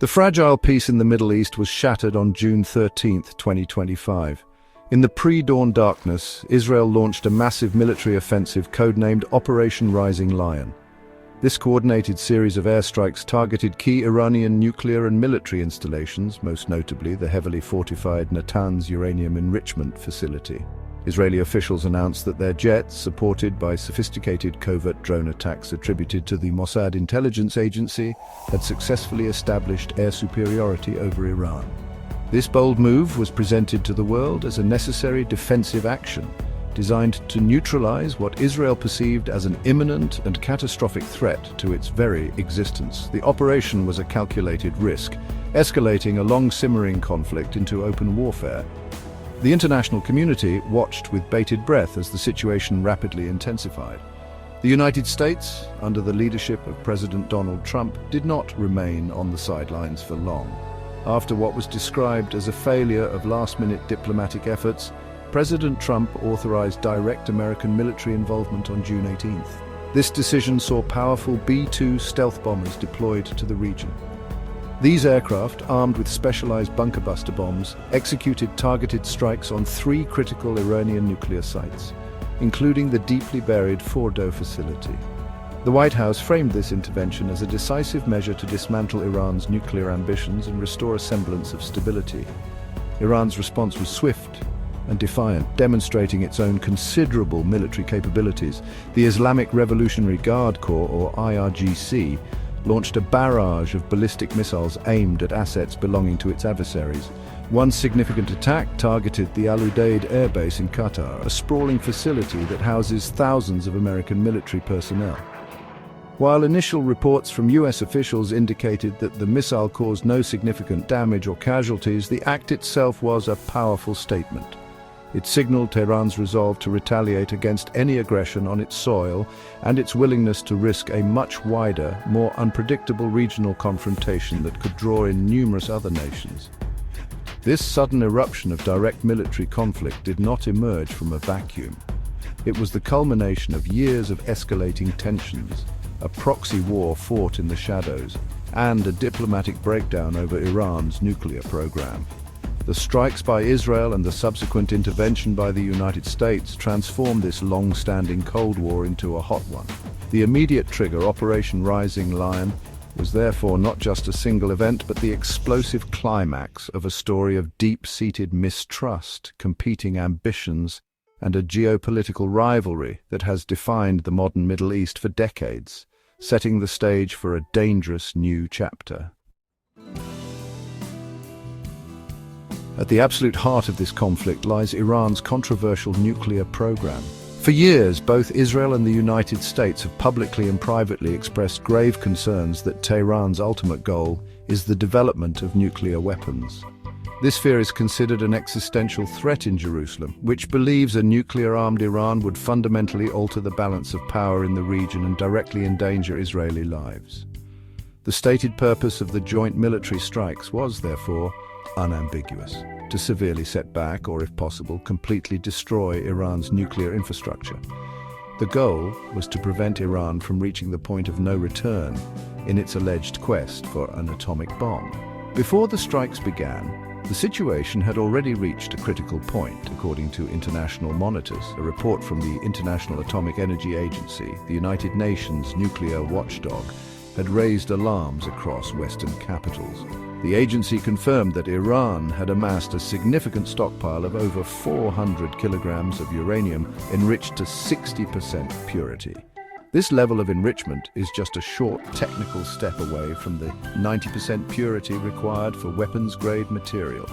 The fragile peace in the Middle East was shattered on June 13, 2025. In the pre-dawn darkness, Israel launched a massive military offensive codenamed Operation Rising Lion. This coordinated series of airstrikes targeted key Iranian nuclear and military installations, most notably the heavily fortified Natanz uranium enrichment facility. Israeli officials announced that their jets, supported by sophisticated covert drone attacks attributed to the Mossad intelligence agency, had successfully established air superiority over Iran. This bold move was presented to the world as a necessary defensive action, designed to neutralize what Israel perceived as an imminent and catastrophic threat to its very existence. The operation was a calculated risk, escalating a long-simmering conflict into open warfare. The international community watched with bated breath as the situation rapidly intensified. The United States, under the leadership of President Donald Trump, did not remain on the sidelines for long. After what was described as a failure of last-minute diplomatic efforts, President Trump authorized direct American military involvement on June 18th. This decision saw powerful B-2 stealth bombers deployed to the region. These aircraft, armed with specialized bunker buster bombs, executed targeted strikes on 3 critical Iranian nuclear sites, including the deeply buried Fordow facility. The White House framed this intervention as a decisive measure to dismantle Iran's nuclear ambitions and restore a semblance of stability. Iran's response was swift and defiant, demonstrating its own considerable military capabilities. The Islamic Revolutionary Guard Corps, or IRGC, launched a barrage of ballistic missiles aimed at assets belonging to its adversaries. One significant attack targeted the Al Udeid Air Base in Qatar, a sprawling facility that houses thousands of American military personnel. While initial reports from U.S. officials indicated that the missile caused no significant damage or casualties, the act itself was a powerful statement. It signaled Tehran's resolve to retaliate against any aggression on its soil and its willingness to risk a much wider, more unpredictable regional confrontation that could draw in numerous other nations. This sudden eruption of direct military conflict did not emerge from a vacuum. It was the culmination of years of escalating tensions, a proxy war fought in the shadows, and a diplomatic breakdown over Iran's nuclear program. The strikes by Israel and the subsequent intervention by the United States transformed this long-standing Cold War into a hot one. The immediate trigger, Operation Rising Lion, was therefore not just a single event, but the explosive climax of a story of deep-seated mistrust, competing ambitions, and a geopolitical rivalry that has defined the modern Middle East for decades, setting the stage for a dangerous new chapter. At the absolute heart of this conflict lies Iran's controversial nuclear program. For years, both Israel and the United States have publicly and privately expressed grave concerns that Tehran's ultimate goal is the development of nuclear weapons. This fear is considered an existential threat in Jerusalem, which believes a nuclear-armed Iran would fundamentally alter the balance of power in the region and directly endanger Israeli lives. The stated purpose of the joint military strikes was, therefore, unambiguous: to severely set back, or if possible, completely destroy Iran's nuclear infrastructure. The goal was to prevent Iran from reaching the point of no return in its alleged quest for an atomic bomb. Before the strikes began, the situation had already reached a critical point, according to international monitors. A report from the International Atomic Energy Agency, the United Nations nuclear watchdog, had raised alarms across Western capitals. The agency confirmed that Iran had amassed a significant stockpile of over 400 kilograms of uranium enriched to 60% purity. This level of enrichment is just a short technical step away from the 90% purity required for weapons-grade material.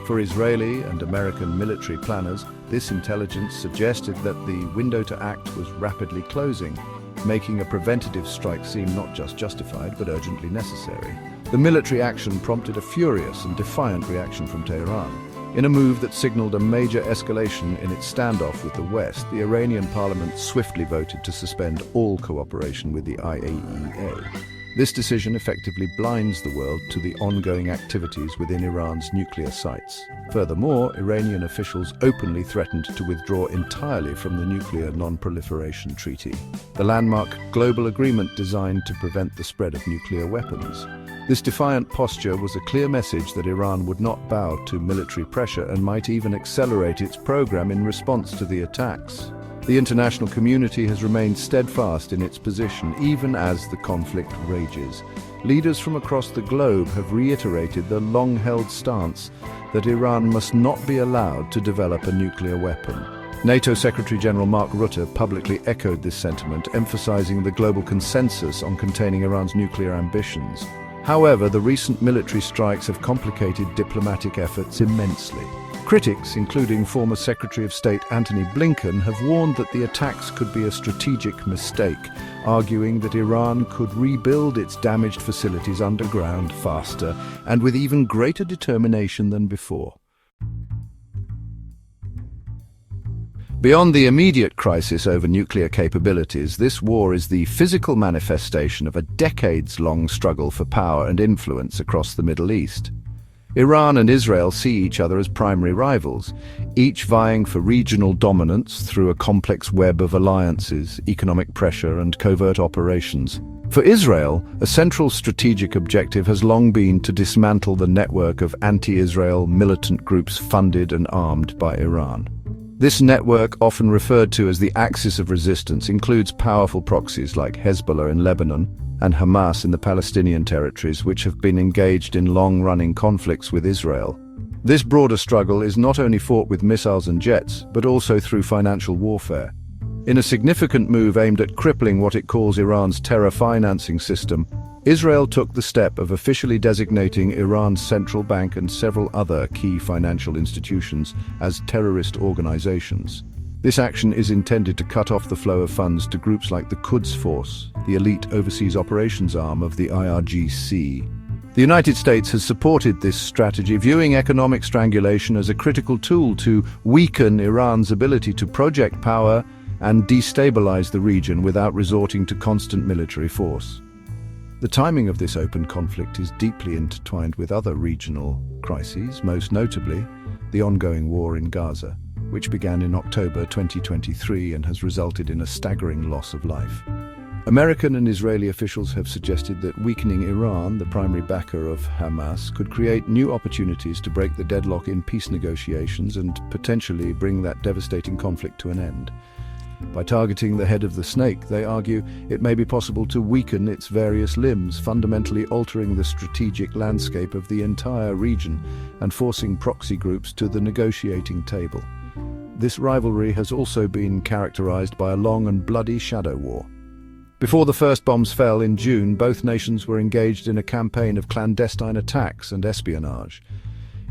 For Israeli and American military planners, this intelligence suggested that the window to act was rapidly closing, making a preventative strike seem not just justified but urgently necessary. The military action prompted a furious and defiant reaction from Tehran. In a move that signaled a major escalation in its standoff with the West, the Iranian parliament swiftly voted to suspend all cooperation with the IAEA. This decision effectively blinds the world to the ongoing activities within Iran's nuclear sites. Furthermore, Iranian officials openly threatened to withdraw entirely from the Nuclear Non-Proliferation Treaty, the landmark global agreement designed to prevent the spread of nuclear weapons. This defiant posture was a clear message that Iran would not bow to military pressure and might even accelerate its program in response to the attacks. The international community has remained steadfast in its position, even as the conflict rages. Leaders from across the globe have reiterated the long-held stance that Iran must not be allowed to develop a nuclear weapon. NATO Secretary-General Mark Rutte publicly echoed this sentiment, emphasizing the global consensus on containing Iran's nuclear ambitions. However, the recent military strikes have complicated diplomatic efforts immensely. Critics, including former Secretary of State Antony Blinken, have warned that the attacks could be a strategic mistake, arguing that Iran could rebuild its damaged facilities underground faster and with even greater determination than before. Beyond the immediate crisis over nuclear capabilities, this war is the physical manifestation of a decades-long struggle for power and influence across the Middle East. Iran and Israel see each other as primary rivals, each vying for regional dominance through a complex web of alliances, economic pressure, and covert operations. For Israel, a central strategic objective has long been to dismantle the network of anti-Israel militant groups funded and armed by Iran. This network, often referred to as the Axis of Resistance, includes powerful proxies like Hezbollah in Lebanon and Hamas in the Palestinian territories, which have been engaged in long-running conflicts with Israel. This broader struggle is not only fought with missiles and jets, but also through financial warfare. In a significant move aimed at crippling what it calls Iran's terror financing system, Israel took the step of officially designating Iran's central bank and several other key financial institutions as terrorist organizations. This action is intended to cut off the flow of funds to groups like the Quds Force, the elite overseas operations arm of the IRGC. The United States has supported this strategy, viewing economic strangulation as a critical tool to weaken Iran's ability to project power and destabilize the region without resorting to constant military force. The timing of this open conflict is deeply intertwined with other regional crises, most notably the ongoing war in Gaza, which began in October 2023 and has resulted in a staggering loss of life. American and Israeli officials have suggested that weakening Iran, the primary backer of Hamas, could create new opportunities to break the deadlock in peace negotiations and potentially bring that devastating conflict to an end. By targeting the head of the snake, they argue, it may be possible to weaken its various limbs, fundamentally altering the strategic landscape of the entire region and forcing proxy groups to the negotiating table. This rivalry has also been characterized by a long and bloody shadow war. Before the first bombs fell in June, both nations were engaged in a campaign of clandestine attacks and espionage.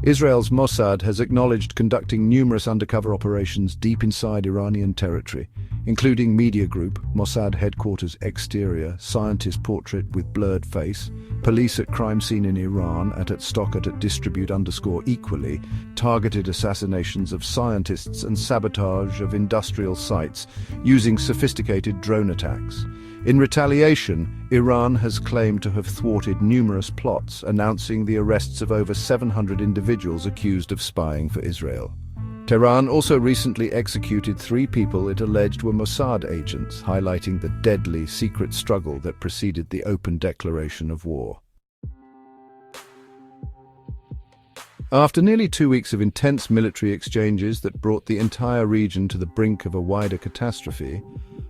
Israel's Mossad has acknowledged conducting numerous undercover operations deep inside Iranian territory, including media group, Mossad headquarters exterior, scientist portrait with blurred face, police at crime scene in Iran, at Stockert at distribute_equally, targeted assassinations of scientists and sabotage of industrial sites using sophisticated drone attacks. In retaliation, Iran has claimed to have thwarted numerous plots, announcing the arrests of over 700 individuals accused of spying for Israel. Tehran also recently executed 3 people it alleged were Mossad agents, highlighting the deadly secret struggle that preceded the open declaration of war. After nearly 2 weeks of intense military exchanges that brought the entire region to the brink of a wider catastrophe,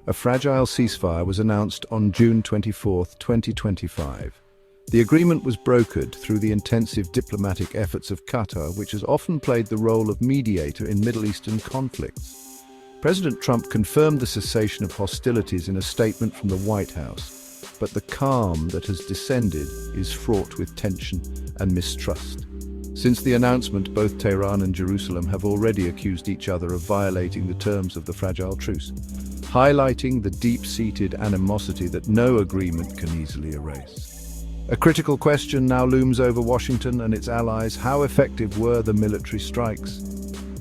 a fragile ceasefire was announced on June 24, 2025. The agreement was brokered through the intensive diplomatic efforts of Qatar, which has often played the role of mediator in Middle Eastern conflicts. President Trump confirmed the cessation of hostilities in a statement from the White House, but the calm that has descended is fraught with tension and mistrust. Since the announcement, both Tehran and Jerusalem have already accused each other of violating the terms of the fragile truce, highlighting the deep-seated animosity that no agreement can easily erase. A critical question now looms over Washington and its allies: how effective were the military strikes?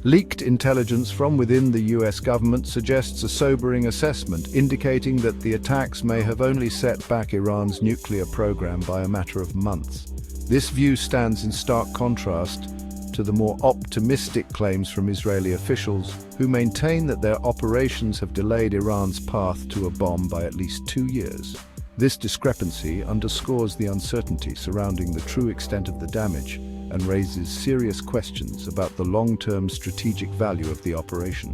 Leaked intelligence from within the US government suggests a sobering assessment, indicating that the attacks may have only set back Iran's nuclear program by a matter of months. This view stands in stark contrast to the more optimistic claims from Israeli officials, who maintain that their operations have delayed Iran's path to a bomb by at least 2 years. This discrepancy underscores the uncertainty surrounding the true extent of the damage and raises serious questions about the long-term strategic value of the operation.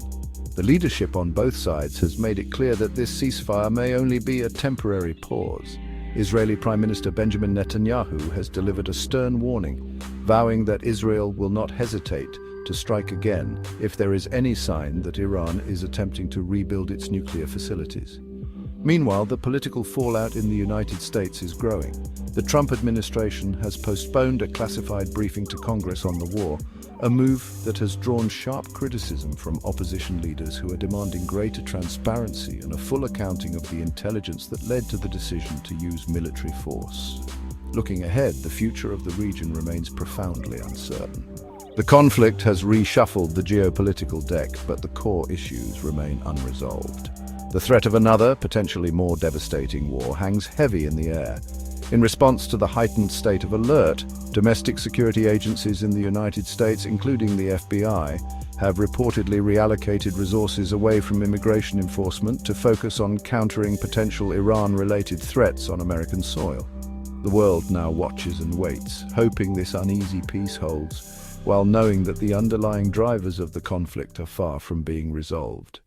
The leadership on both sides has made it clear that this ceasefire may only be a temporary pause. Israeli Prime Minister Benjamin Netanyahu has delivered a stern warning, vowing that Israel will not hesitate to strike again if there is any sign that Iran is attempting to rebuild its nuclear facilities. Meanwhile, the political fallout in the United States is growing. The Trump administration has postponed a classified briefing to Congress on the war, a move that has drawn sharp criticism from opposition leaders who are demanding greater transparency and a full accounting of the intelligence that led to the decision to use military force. Looking ahead, the future of the region remains profoundly uncertain. The conflict has reshuffled the geopolitical deck, but the core issues remain unresolved. The threat of another, potentially more devastating war hangs heavy in the air. In response to the heightened state of alert, domestic security agencies in the United States, including the FBI, have reportedly reallocated resources away from immigration enforcement to focus on countering potential Iran-related threats on American soil. The world now watches and waits, hoping this uneasy peace holds, while knowing that the underlying drivers of the conflict are far from being resolved.